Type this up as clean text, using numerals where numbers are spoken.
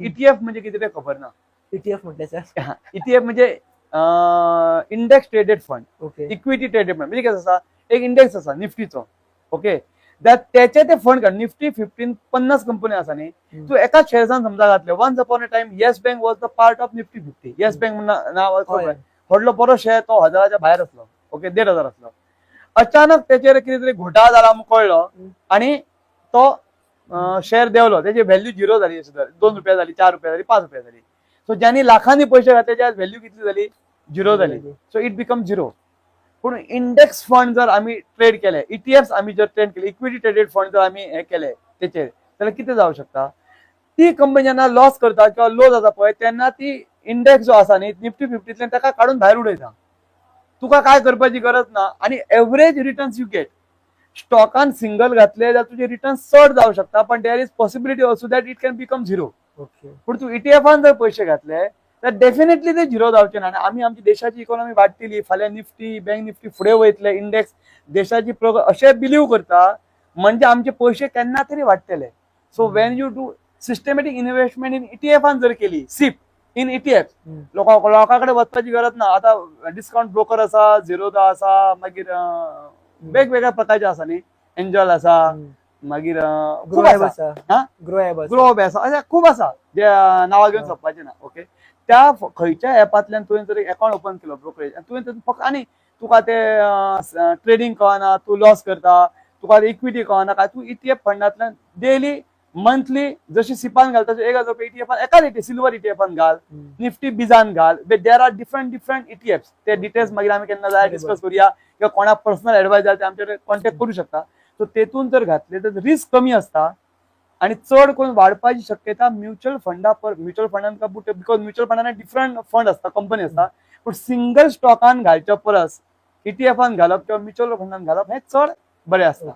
ETF म्हणजे किती ते खबर ना. ETF म्हटलं सर. ईटीएफ म्हणजे index traded fund. Okay. Equity traded fund म्हणजे कसं असा, एक इंडेक्स असा निफ्टीचो. ओके. त्याचे ते फंड काढ निफ्टी 15 50 कंपनी असा न्ही. तू एकाच शेअर्सान समजा घातले. Once upon a time Yes Bank was the part of Nifty 50. Yes Bank नाव व्हडलो बरो शेअर तो 1000च्या भायर असलो. ओके 1500 असलो. अचानक त्याचेर कितें तरी घोटाळा जाला म्हणून कळलो आणि तो शेअर देवलो. त्याची व्हॅल्यू 0 झाली. 2 रुपया झाली, 4 रुपया झाली, 5 रुपया झाली. सो ज्यांनी लाखांनी पैसे घातले त्याची व्हॅल्यू किती झाली? 0 झाली. So it become 0. पण इंडेक्स फंड जर आम्ही ट्रेड केले, ईटीएफ आम्ही जर ट्रेड केले, इक्विटी ट्रेडेड फंड जर आम्ही हे केले त्याचे, त्याला किती जाऊ शकता? ती कंपनी जेन्ना लॉस करता किंवा लो जाता पळय तेन्ना ती इंडेक्स जो आसा न्ही निफ्टी 50तल्यान ताका काढून भायर उडयता. तुका काय करपाची गरज ना. आणि एव्हरेज रिटर्न्स यू गेट. स्टॉकान सिंगल घातले जाल्यार तुझे रिटर्न्स चड जाऊ शकता, पण there is possibility also that it can become 0. Okay. पण तू ईटीएफान जर पैसे घातले तर डेफिनेटली ते 0 जावचे ना. आणि आम्ही आमची देशाची इकॉनॉमी वाडटली. फाल्यां निफ्टी बँक निफ्टी फुडें वयतले. इंडेक्स देशाची अशें बिलीव करता म्हणजे आमचे पैसे केन्ना तरी वाडटले. So when you do systematic investment in ईटीएफान जर केली, सिप इन ईटीएफ, लोकांकडे वचपाची गरज ना. आता डिस्काउंट ब्रोकर आसा, झिरोदा आसा, मागीर वेगवेगळ्या प्रकारचे आसा न्ही. एंजल आसा, मागीर खूब आसा. ग्रोअब आसा, अशें खूब आसा जे नांवां घेवन सोंपपाचें ना. ओके. त्या खंयच्या ऍपांतल्यान तुवें जर अकाउंट ओपन केलो ब्रोकरेज आनी तुवें फक्त आनी तुका ते ट्रेडिंग कळना, तू लॉस करता, तुका इक्विटी कळना काय, तू ईटीएफ फंडांतल्यान डेली मंथली जशी सिपान घालता 1000 रुपया ईटीएफान एका सिल्वर ईटीएफान घाल, निफ्टी बिजान घाल. There are different ETFs. ते डिटेल्स मागीर आमी केन्ना जाय डिस्कस करूया किंवा कोणाक पर्सनल एडवायस जाय ते आमचे कॉन्टॅक्ट करू शकता. सो तेतून जर घातले तर रिस्क कमी असता आणि चड करून वाडपाची शक्यता म्युच्युअल फंडान बिकॉज म्युच्युअल फंडान डिफरंट फंड असता, कंपनी असता. पण सिंगल स्टॉकान घालच्या परस ईटीएफान घालप किंवा म्युच्युअल फंडान घालप हे चड बरें असता.